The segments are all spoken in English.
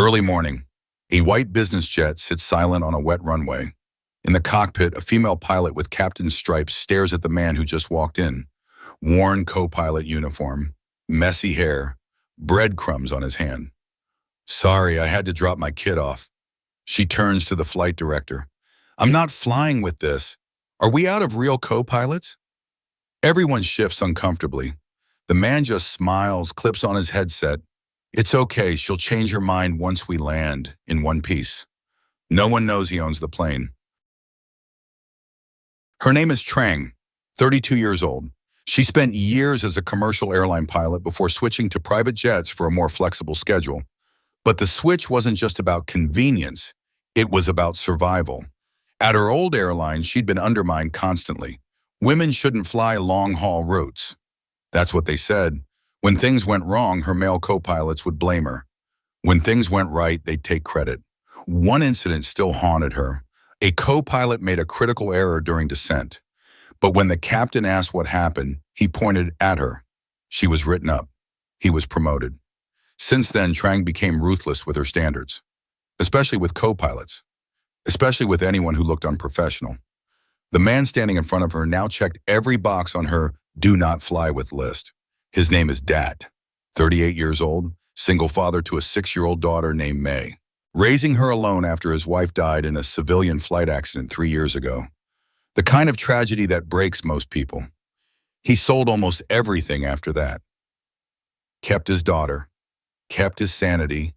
Early morning. A white business jet sits silent on a wet runway. In the cockpit, a female pilot with captain's stripes stares at the man who just walked in. Worn co-pilot uniform, messy hair, breadcrumbs on his hand. "Sorry, I had to drop my kid off." She turns to the flight director. "I'm not flying with this. Are we out of real co-pilots?" Everyone shifts uncomfortably. The man just smiles, clips on his headset. "It's okay, she'll change her mind once we land," in one piece. No one knows he owns the plane. Her name is Trang, 32 years old. She spent years as a commercial airline pilot before switching to private jets for a more flexible schedule. But the switch wasn't just about convenience, it was about survival. At her old airline, she'd been undermined constantly. Women shouldn't fly long-haul routes. That's what they said. When things went wrong, her male co-pilots would blame her. When things went right, they'd take credit. One incident still haunted her. A co-pilot made a critical error during descent. But when the captain asked what happened, he pointed at her. She was written up. He was promoted. Since then, Trang became ruthless with her standards, especially with co-pilots, especially with anyone who looked unprofessional. The man standing in front of her now checked every box on her "do not fly with" list. His name is Dat, 38 years old, single father to a 6-year-old daughter named May, raising her alone after his wife died in a civilian flight accident 3 years ago. The kind of tragedy that breaks most people. He sold almost everything after that. Kept his daughter, kept his sanity,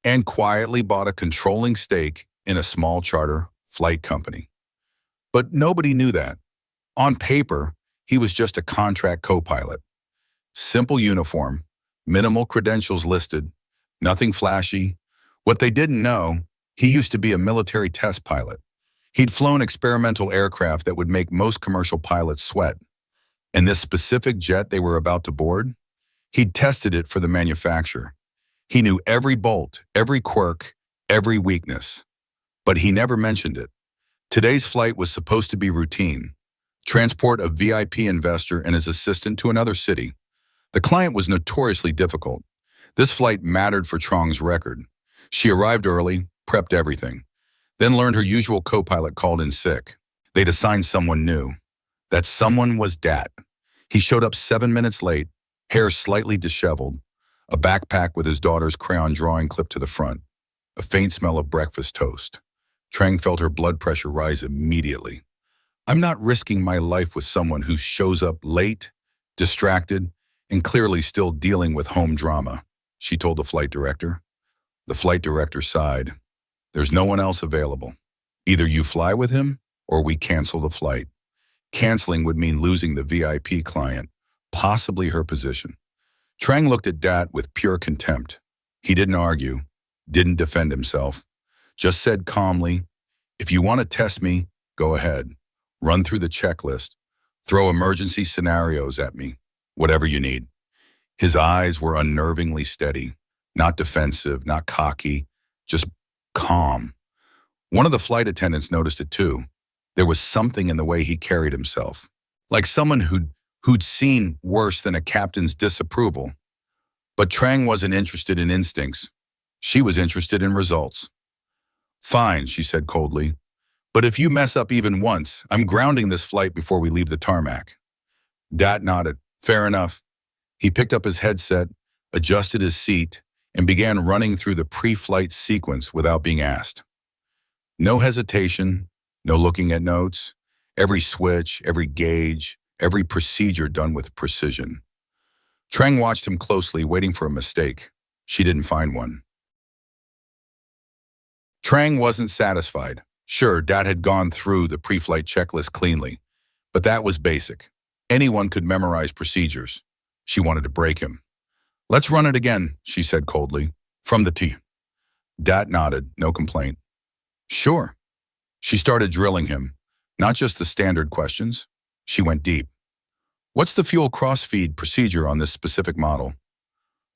and quietly bought a controlling stake in a small charter flight company. But nobody knew that. On paper, he was just a contract co-pilot. Simple uniform, minimal credentials listed, nothing flashy. What they didn't know, he used to be a military test pilot. He'd flown experimental aircraft that would make most commercial pilots sweat. And this specific jet they were about to board, he'd tested it for the manufacturer. He knew every bolt, every quirk, every weakness. But he never mentioned it. Today's flight was supposed to be routine. Transport a VIP investor and his assistant to another city. The client was notoriously difficult. This flight mattered for Trang's record. She arrived early, prepped everything, then learned her usual co-pilot called in sick. They'd assigned someone new. That someone was Dat. He showed up 7 minutes late, hair slightly disheveled, a backpack with his daughter's crayon drawing clipped to the front, a faint smell of breakfast toast. Trang felt her blood pressure rise immediately. "I'm not risking my life with someone who shows up late, distracted, and clearly still dealing with home drama," she told the flight director. The flight director sighed. "There's no one else available. Either you fly with him, or we cancel the flight." Canceling would mean losing the VIP client, possibly her position. Trang looked at Dat with pure contempt. He didn't argue, didn't defend himself, just said calmly, "If you want to test me, go ahead. Run through the checklist. Throw emergency scenarios at me, whatever you need." His eyes were unnervingly steady, not defensive, not cocky, just calm. One of the flight attendants noticed it too. There was something in the way he carried himself, like someone who'd seen worse than a captain's disapproval. But Trang wasn't interested in instincts. She was interested in results. "Fine," she said coldly. "But if you mess up even once, I'm grounding this flight before we leave the tarmac." Dat nodded. "Fair enough." He picked up his headset, adjusted his seat, and began running through the pre-flight sequence without being asked. No hesitation, no looking at notes. Every switch, every gauge, every procedure done with precision. Trang watched him closely, waiting for a mistake. She didn't find one. Trang wasn't satisfied. Sure, Dat had gone through the pre-flight checklist cleanly, but that was basic. Anyone could memorize procedures. She wanted to break him. "Let's run it again," she said coldly. "From the tee." Dat nodded, no complaint. "Sure." She started drilling him, not just the standard questions. She went deep. "What's the fuel cross-feed procedure on this specific model?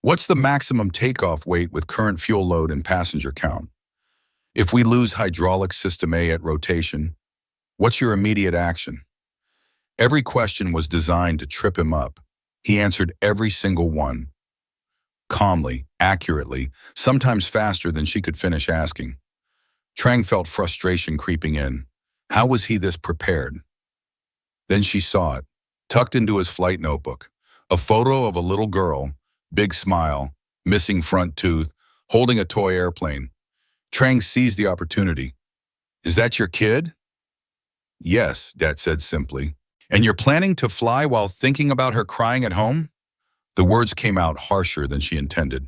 What's the maximum takeoff weight with current fuel load and passenger count? If we lose hydraulic system A at rotation, what's your immediate action?" Every question was designed to trip him up. He answered every single one. calmly, accurately, sometimes faster than she could finish asking. Trang felt frustration creeping in. How was he this prepared? Then she saw it, tucked into his flight notebook. A photo of a little girl, big smile, missing front tooth, holding a toy airplane. Trang seized the opportunity. Is that your kid? Yes, Dad said simply. And you're planning to fly while thinking about her crying at home? The words came out harsher than she intended,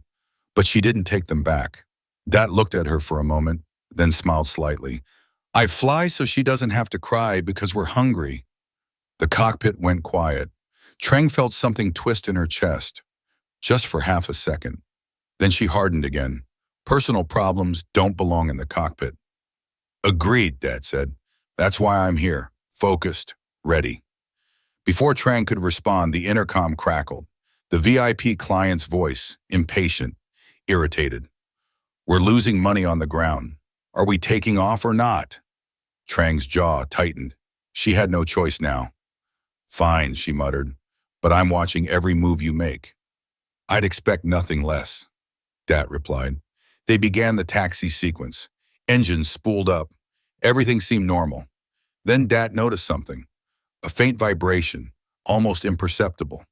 but she didn't take them back. Dad looked at her for a moment, then smiled slightly. I fly so she doesn't have to cry because we're hungry. The cockpit went quiet. Trang felt something twist in her chest, just for half a second. Then she hardened again. Personal problems don't belong in the cockpit. Agreed, Dad said. That's why I'm here, focused, ready. Before Trang could respond, the intercom crackled. The VIP client's voice, impatient, irritated. We're losing money on the ground. Are we taking off or not? Trang's jaw tightened. She had no choice now. Fine, she muttered, but I'm watching every move you make. I'd expect nothing less, Dat replied. They began the taxi sequence. Engines spooled up. Everything seemed normal. Then Dat noticed something. A faint vibration, almost imperceptible,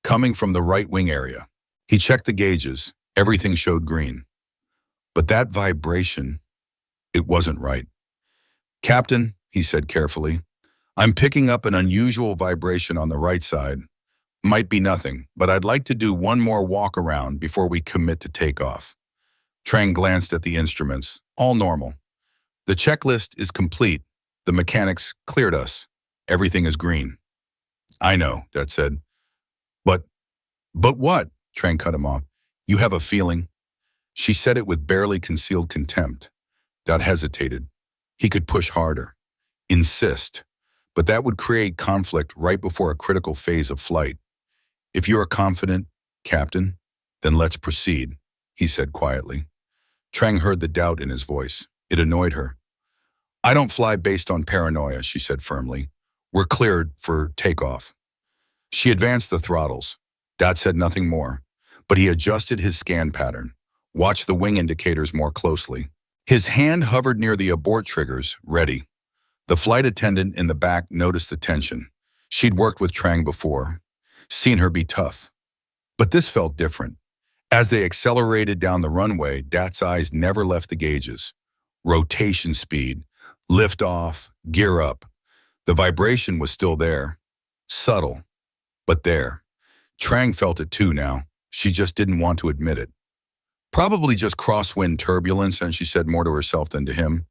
coming from the right wing area. He checked the gauges. Everything showed green. But that vibration, it wasn't right. Captain, he said carefully, I'm picking up an unusual vibration on the right side. Might be nothing, but I'd like to do one more walk around before we commit to takeoff. Trang glanced at the instruments. All normal. The checklist is complete. The mechanics cleared us. Everything is green. I know, Dat said. But what? Trang cut him off. You have a feeling? She said it with barely concealed contempt. Dat hesitated. He could push harder. Insist. But that would create conflict right before a critical phase of flight. If you are confident, Captain, then let's proceed, he said quietly. Trang heard the doubt in his voice. It annoyed her. I don't fly based on paranoia, she said firmly. We're cleared for takeoff. She advanced the throttles. Dat said nothing more, but he adjusted his scan pattern, watched the wing indicators more closely. His hand hovered near the abort triggers, ready. The flight attendant in the back noticed the tension. She'd worked with Trang before, seen her be tough. But this felt different. As they accelerated down the runway, Dat's eyes never left the gauges. Rotation speed, lift off, gear up. The vibration was still there. Subtle, but there. Trang felt it too now. She just didn't want to admit it. Probably just crosswind turbulence, and she said more to herself than to him.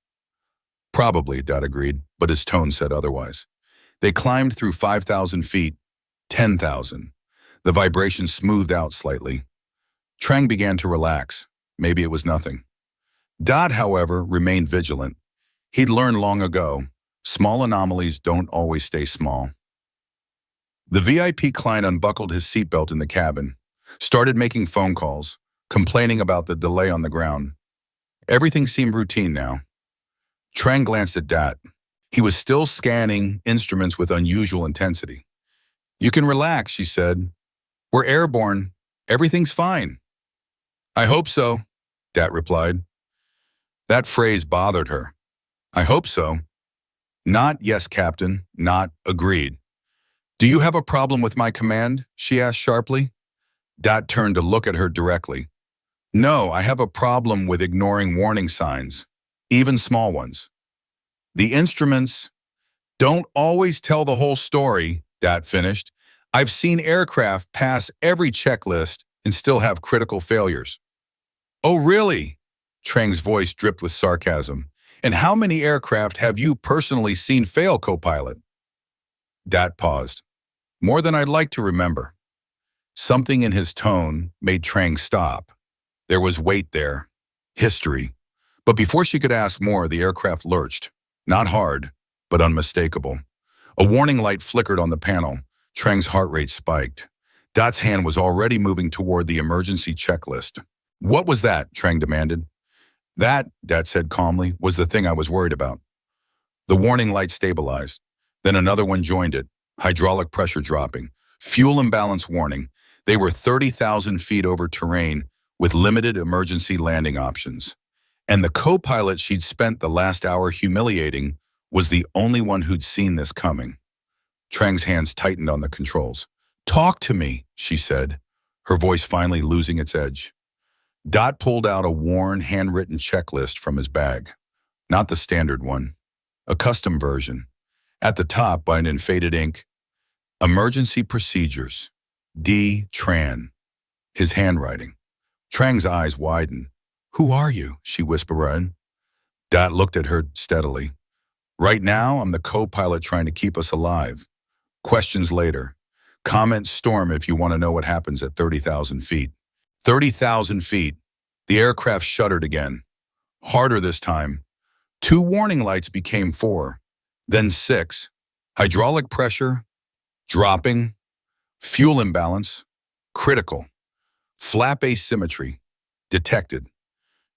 Probably, Dat agreed, but his tone said otherwise. They climbed through 5,000 feet, 10,000. The vibration smoothed out slightly. Trang began to relax. Maybe it was nothing. Dat, however, remained vigilant. He'd learned long ago, small anomalies don't always stay small. The VIP client unbuckled his seatbelt in the cabin, started making phone calls, complaining about the delay on the ground. Everything seemed routine now. Trang glanced at Dat. He was still scanning instruments with unusual intensity. You can relax, she said. We're airborne. Everything's fine. I hope so, Dat replied. That phrase bothered her. I hope so. Not yes, Captain, not agreed. Do you have a problem with my command? She asked sharply. Dat turned to look at her directly. No, I have a problem with ignoring warning signs, even small ones. The instruments don't always tell the whole story, Dat finished. I've seen aircraft pass every checklist and still have critical failures. Oh, really? Trang's voice dripped with sarcasm. And how many aircraft have you personally seen fail, co-pilot? Dat paused. More than I'd like to remember. Something in his tone made Trang stop. There was weight there. History. But before she could ask more, the aircraft lurched. Not hard, but unmistakable. A warning light flickered on the panel. Trang's heart rate spiked. Dat's hand was already moving toward the emergency checklist. What was that? Trang demanded. That, Dat said calmly, was the thing I was worried about. The warning light stabilized. Then another one joined it. Hydraulic pressure dropping. Fuel imbalance warning. They were 30,000 feet over terrain with limited emergency landing options. And the co-pilot she'd spent the last hour humiliating was the only one who'd seen this coming. Trang's hands tightened on the controls. "Talk to me," she said, her voice finally losing its edge. Dot pulled out a worn, handwritten checklist from his bag. Not the standard one, a custom version. At the top, by an faded ink, "Emergency Procedures, D. Tran." His handwriting. Trang's eyes widened. "Who are you?" she whispered. Dot looked at her steadily. "Right now, I'm the co-pilot trying to keep us alive. Questions later. Comment storm if you want to know what happens at 30,000 feet. 30,000 feet. The aircraft shuddered again. Harder this time. 2 warning lights became 4, then 6. Hydraulic pressure, dropping. Fuel imbalance, critical. Flap asymmetry, detected.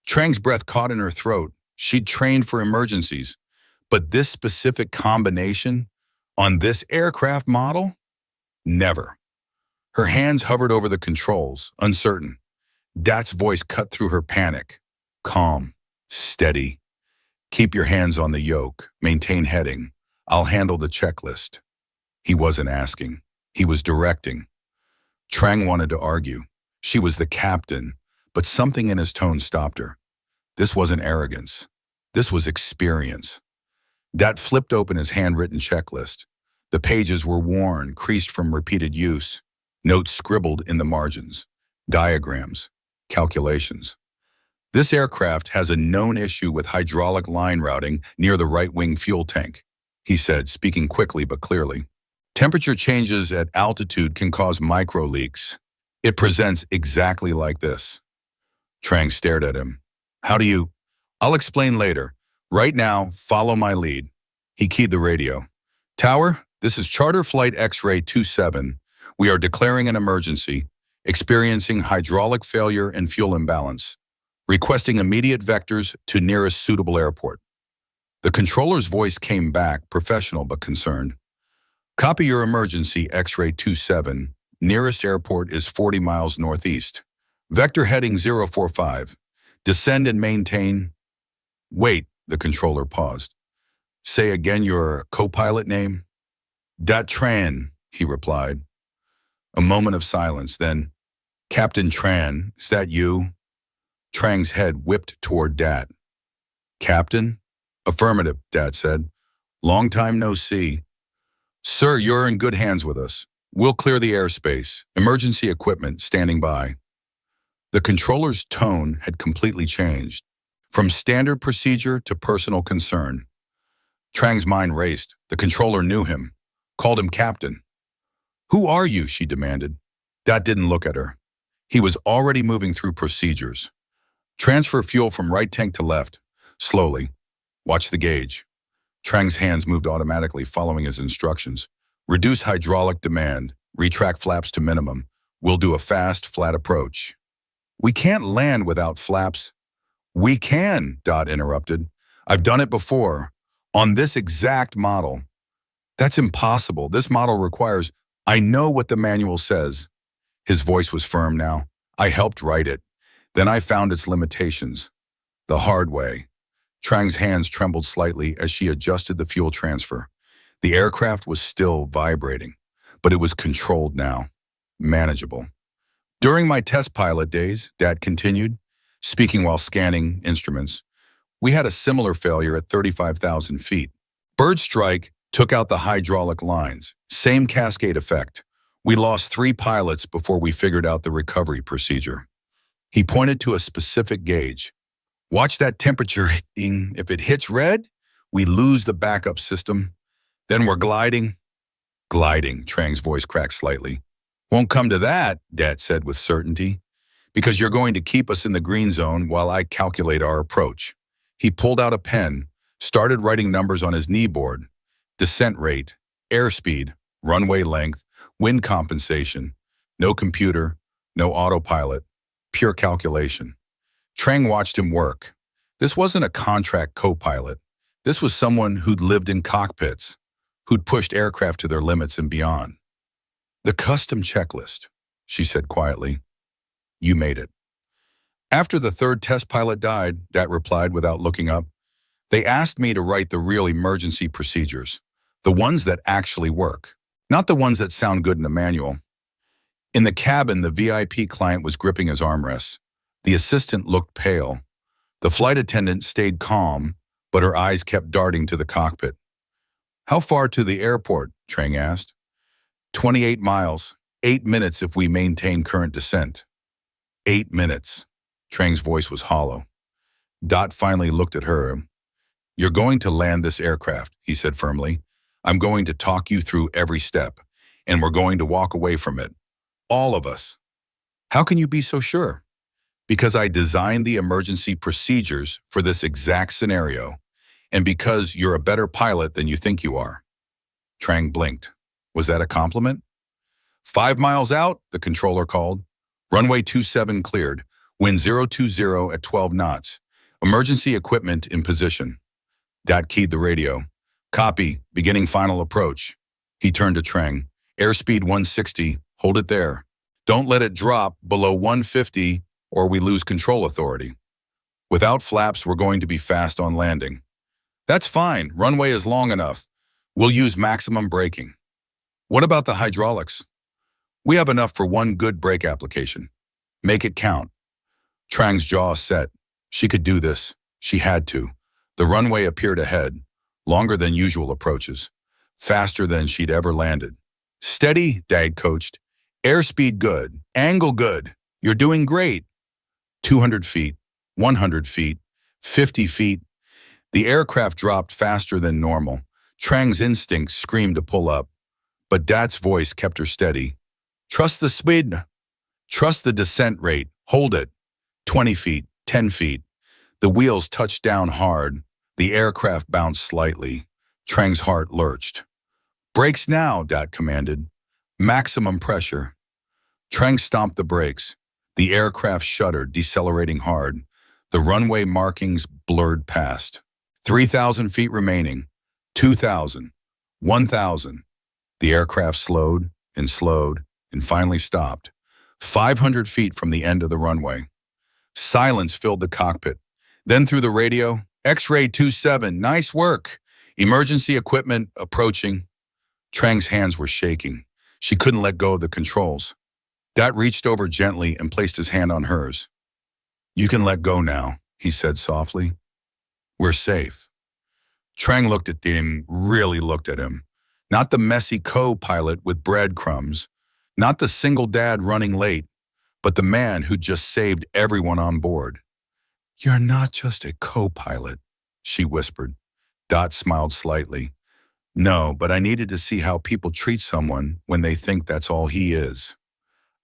Trang's breath caught in her throat. She'd trained for emergencies. But this specific combination, on this aircraft model? Never. Her hands hovered over the controls, uncertain. Dat's voice cut through her panic. "Calm, steady. Keep your hands on the yoke. Maintain heading. I'll handle the checklist." He wasn't asking. He was directing. Trang wanted to argue. She was the captain, but something in his tone stopped her. This wasn't arrogance. This was experience. Dat flipped open his handwritten checklist. The pages were worn, creased from repeated use, notes scribbled in the margins, diagrams, calculations. "This aircraft has a known issue with hydraulic line routing near the right-wing fuel tank," he said, speaking quickly but clearly. "Temperature changes at altitude can cause micro-leaks. It presents exactly like this." Trang stared at him. "How do you—" "I'll explain later. Right now, follow my lead." He keyed the radio. "Tower, this is Charter Flight X-Ray 27. We are declaring an emergency, experiencing hydraulic failure and fuel imbalance. Requesting immediate vectors to nearest suitable airport." The controller's voice came back, professional but concerned. "Copy your emergency, X-Ray 27. Nearest airport is 40 miles northeast. Vector heading 045. Descend and maintain—" "Wait," the controller paused. "Say again your co-pilot name?" "Dat Tran," he replied. A moment of silence, then, "Captain Tran, is that you?" Trang's head whipped toward Dat. "Captain?" "Affirmative," Dat said. "Long time no see." "Sir, you're in good hands with us. We'll clear the airspace. Emergency equipment standing by." The controller's tone had completely changed, from standard procedure to personal concern. Trang's mind raced. The controller knew him, called him captain. "Who are you?" she demanded. Dat didn't look at her. He was already moving through procedures. "Transfer fuel from right tank to left. Slowly. Watch the gauge." Trang's hands moved automatically following his instructions. "Reduce hydraulic demand. Retract flaps to minimum. We'll do a fast, flat approach." "We can't land without flaps." "We can," Dot interrupted. "I've done it before. On this exact model." "That's impossible. This model requires—" "I know what the manual says." His voice was firm now. "I helped write it. Then I found its limitations. The hard way." Trang's hands trembled slightly as she adjusted the fuel transfer. The aircraft was still vibrating, but it was controlled now, manageable. "During my test pilot days," Dat continued, speaking while scanning instruments, "we had a similar failure at 35,000 feet. Bird strike took out the hydraulic lines, same cascade effect. We lost 3 pilots before we figured out the recovery procedure." He pointed to a specific gauge. "Watch that temperature hitting. If it hits red, we lose the backup system. Then we're gliding." "Gliding," Trang's voice cracked slightly. "Won't come to that," Dat said with certainty, "because you're going to keep us in the green zone while I calculate our approach." He pulled out a pen, started writing numbers on his knee board. Descent rate, airspeed, runway length, wind compensation. No computer, no autopilot, pure calculation. Trang watched him work. This wasn't a contract co-pilot. This was someone who'd lived in cockpits, who'd pushed aircraft to their limits and beyond. The custom checklist. she said quietly. You made it. After the third test pilot died, Dat replied without looking up, they asked me to write the real emergency procedures, the ones that actually work, not the ones that sound good in a manual. In the cabin, the VIP client was gripping his armrests. The assistant looked pale. The flight attendant stayed calm, but her eyes kept darting to the cockpit. How far to the airport? Trang asked. 28 miles, 8 minutes if we maintain current descent. 8 minutes. Trang's voice was hollow. Dot finally looked at her. You're going to land this aircraft, he said firmly. I'm going to talk you through every step, and we're going to walk away from it. All of us. How can you be so sure? Because I designed the emergency procedures for this exact scenario, and because you're a better pilot than you think you are. Trang blinked. Was that a compliment? 5 miles out, the controller called. Runway 27 cleared. Wind 020 at 12 knots. Emergency equipment in position. Dat keyed the radio. Copy, beginning final approach. He turned to Trang. Airspeed 160, hold it there. Don't let it drop below 150 or we lose control authority. Without flaps, we're going to be fast on landing. That's fine, runway is long enough. We'll use maximum braking. What about the hydraulics? We have enough for one good brake application. Make it count. Trang's jaw set. She could do this. She had to. The runway appeared ahead, longer than usual approaches, faster than she'd ever landed. Steady, Dag coached. Airspeed good, angle good. You're doing great. 200 feet, 100 feet, 50 feet. The aircraft dropped faster than normal. Trang's instincts screamed to pull up, but Dat's voice kept her steady. Trust the speed. Trust the descent rate. Hold it. 20 feet, 10 feet. The wheels touched down hard. The aircraft bounced slightly. Trang's heart lurched. Brakes now, Dat commanded. Maximum pressure. Trang stomped the brakes. The aircraft shuddered, decelerating hard. The runway markings blurred past. 3,000 feet remaining. 2,000. 1,000. The aircraft slowed and finally stopped. 500 feet from the end of the runway. Silence filled the cockpit. Then through the radio, X-ray 27, nice work. Emergency equipment approaching. Trang's hands were shaking. She couldn't let go of the controls. Dat reached over gently and placed his hand on hers. You can let go now, he said softly. We're safe. Trang looked at him, really looked at him. Not the messy co-pilot with breadcrumbs, not the single dad running late, but the man who just saved everyone on board. You're not just a co-pilot, she whispered. Dot smiled slightly. No, but I needed to see how people treat someone when they think that's all he is.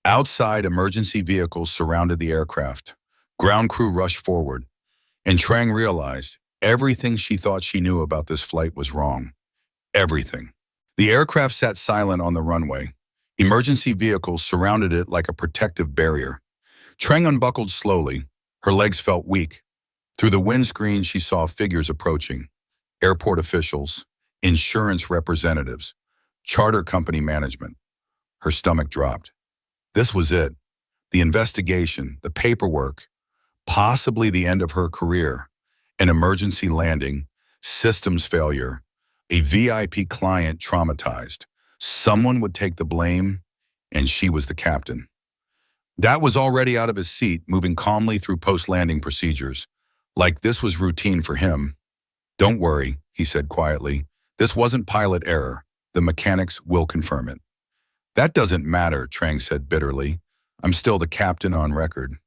Outside, emergency vehicles surrounded the aircraft. Ground crew rushed forward, and Trang realized everything she thought she knew about this flight was wrong. Everything. The aircraft sat silent on the runway. Emergency vehicles surrounded it like a protective barrier. Trang unbuckled slowly. Her legs felt weak. Through the windscreen, she saw figures approaching. Airport officials, insurance representatives, charter company management. Her stomach dropped. This was it. The investigation, the paperwork, possibly the end of her career, an emergency landing, systems failure, a VIP client traumatized. Someone would take the blame, and she was the captain. Dat was already out of his seat, moving calmly through post-landing procedures, like this was routine for him. Don't worry, he said quietly. This wasn't pilot error. The mechanics will confirm it. That doesn't matter, Trang said bitterly. I'm still the captain on record.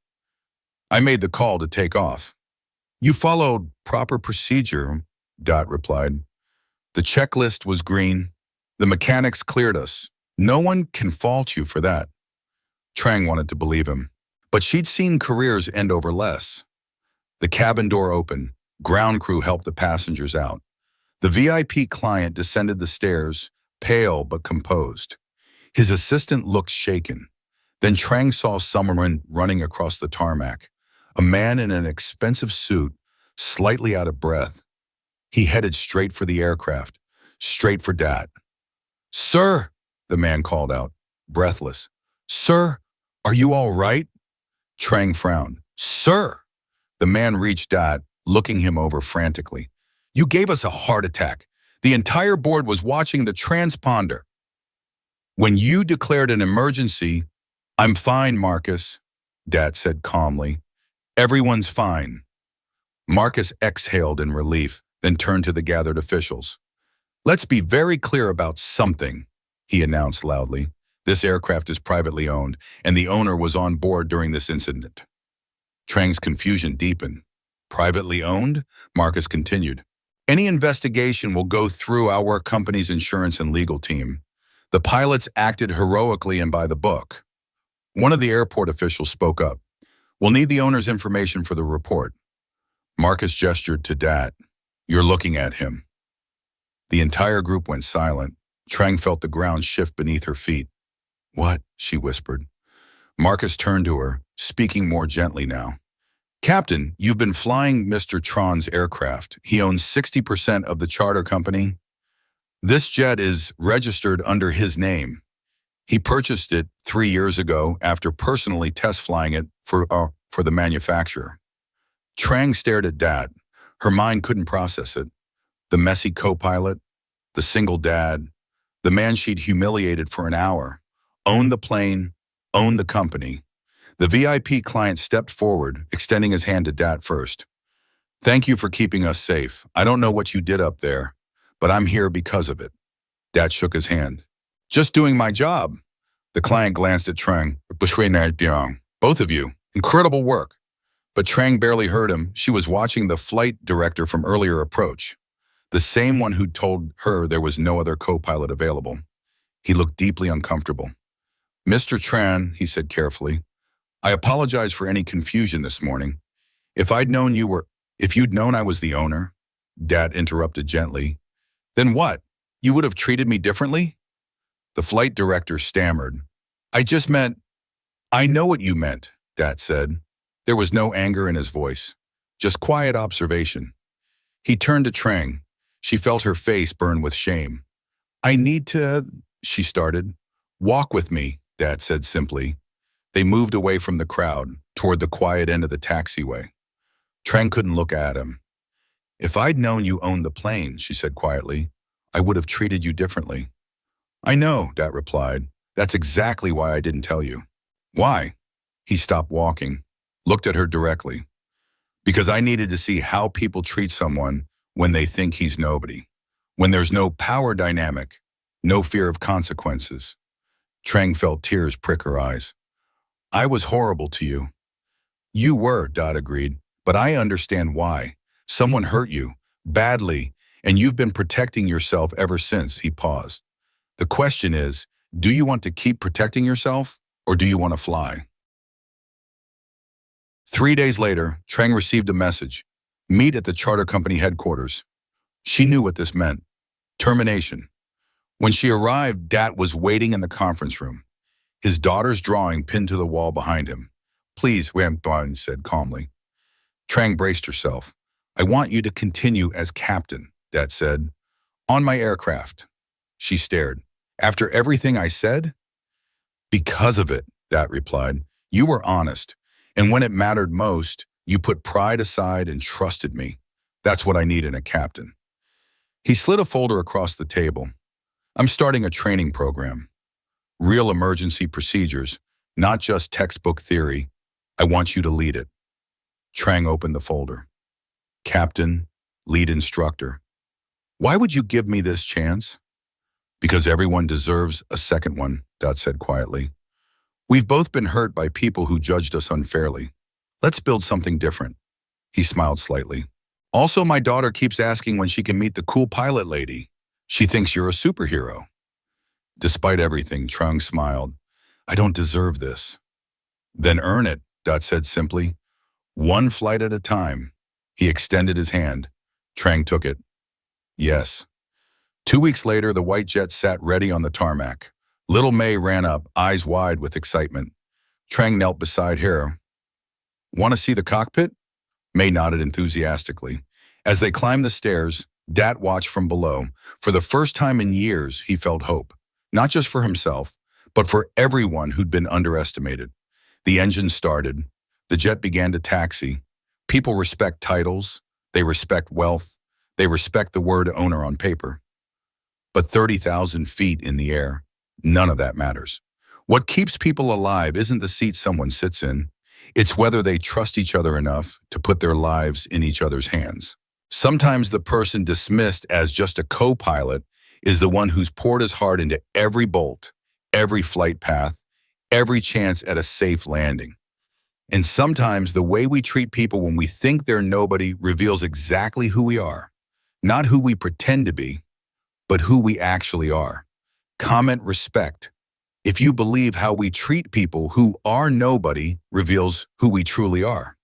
I made the call to take off. You followed proper procedure, Dot replied. The checklist was green. The mechanics cleared us. No one can fault you for that. Trang wanted to believe him, but she'd seen careers end over less. The cabin door opened. Ground crew helped the passengers out. The VIP client descended the stairs, pale but composed. His assistant looked shaken. Then Trang saw someone running across the tarmac, a man in an expensive suit, slightly out of breath. He headed straight for the aircraft, straight for Dat. Sir, the man called out, breathless. Sir, Are you all right? Trang frowned. Sir! The man reached out, looking him over frantically. You gave us a heart attack. The entire board was watching the transponder. When you declared an emergency, I'm fine, Marcus, Dad said calmly. Everyone's fine. Marcus exhaled in relief, then turned to the gathered officials. Let's be very clear about something, he announced loudly. This aircraft is privately owned, and the owner was on board during this incident. Trang's confusion deepened. Privately owned? Marcus continued. Any investigation will go through our company's insurance and legal team. The pilots acted heroically and by the book. One of the airport officials spoke up. We'll need the owner's information for the report. Marcus gestured to Dad. You're looking at him. The entire group went silent. Trang felt the ground shift beneath her feet. What? She whispered. Marcus turned to her, speaking more gently now. Captain, you've been flying Mr. Tron's aircraft. He owns 60% of the charter company. This jet is registered under his name. He purchased it 3 years ago after personally test flying it for the manufacturer. Trang stared at Dad. Her mind couldn't process it. The messy co-pilot, the single dad, the man she'd humiliated for an hour, owned the plane, owned the company. The VIP client stepped forward, extending his hand to Dad first. Thank you for keeping us safe. I don't know what you did up there, but I'm here because of it. Dad shook his hand. Just doing my job. The client glanced at Trang. Both of you. Incredible work. But Trang barely heard him. She was watching the flight director from earlier approach, the same one who'd told her there was no other co-pilot available. He looked deeply uncomfortable. Mr. Trang, he said carefully, I apologize for any confusion this morning. If you'd known I was the owner, Dad interrupted gently, then what? You would have treated me differently? The flight director stammered. I just meant, I know what you meant, Dad said. There was no anger in his voice, just quiet observation. He turned to Trang. She felt her face burn with shame. I need to, she started. Walk with me, Dad said simply. They moved away from the crowd, toward the quiet end of the taxiway. Trang couldn't look at him. If I'd known you owned the plane, she said quietly, I would have treated you differently. I know, Dad replied. That's exactly why I didn't tell you. Why? He stopped walking, looked at her directly. Because I needed to see how people treat someone when they think he's nobody. When there's no power dynamic, no fear of consequences. Trang felt tears prick her eyes. I was horrible to you. You were, Dot agreed, but I understand why. Someone hurt you, badly, and you've been protecting yourself ever since, he paused. The question is, do you want to keep protecting yourself, or do you want to fly? 3 days later, Trang received a message. Meet at the charter company headquarters. She knew what this meant. Termination. When she arrived, Dat was waiting in the conference room, his daughter's drawing pinned to the wall behind him. Please, Ramban said calmly. Trang braced herself. I want you to continue as captain, Dat said. On my aircraft. She stared. After everything I said? Because of it, Dat replied. You were honest, and when it mattered most, you put pride aside and trusted me. That's what I need in a captain. He slid a folder across the table. I'm starting a training program. Real emergency procedures, not just textbook theory. I want you to lead it. Trang opened the folder. Captain, lead instructor. Why would you give me this chance? Because everyone deserves a second one, Dot said quietly. We've both been hurt by people who judged us unfairly. Let's build something different. He smiled slightly. Also, my daughter keeps asking when she can meet the cool pilot lady. She thinks you're a superhero. Despite everything, Trang smiled. I don't deserve this. Then earn it, Dot said simply. One flight at a time. He extended his hand. Trang took it. Yes. 2 weeks later, the white jet sat ready on the tarmac. Little May ran up, eyes wide with excitement. Trang knelt beside her. Want to see the cockpit? May nodded enthusiastically. As they climbed the stairs, Dat watched from below. For the first time in years, he felt hope. Not just for himself, but for everyone who'd been underestimated. The engine started. The jet began to taxi. People respect titles. They respect wealth. They respect the word owner on paper. But 30,000 feet in the air, none of that matters. What keeps people alive isn't the seat someone sits in. It's whether they trust each other enough to put their lives in each other's hands. Sometimes the person dismissed as just a co-pilot is the one who's poured his heart into every bolt, every flight path, every chance at a safe landing. And sometimes the way we treat people when we think they're nobody reveals exactly who we are. Not who we pretend to be, but who we actually are. Comment respect. If you believe how we treat people who are nobody reveals who we truly are.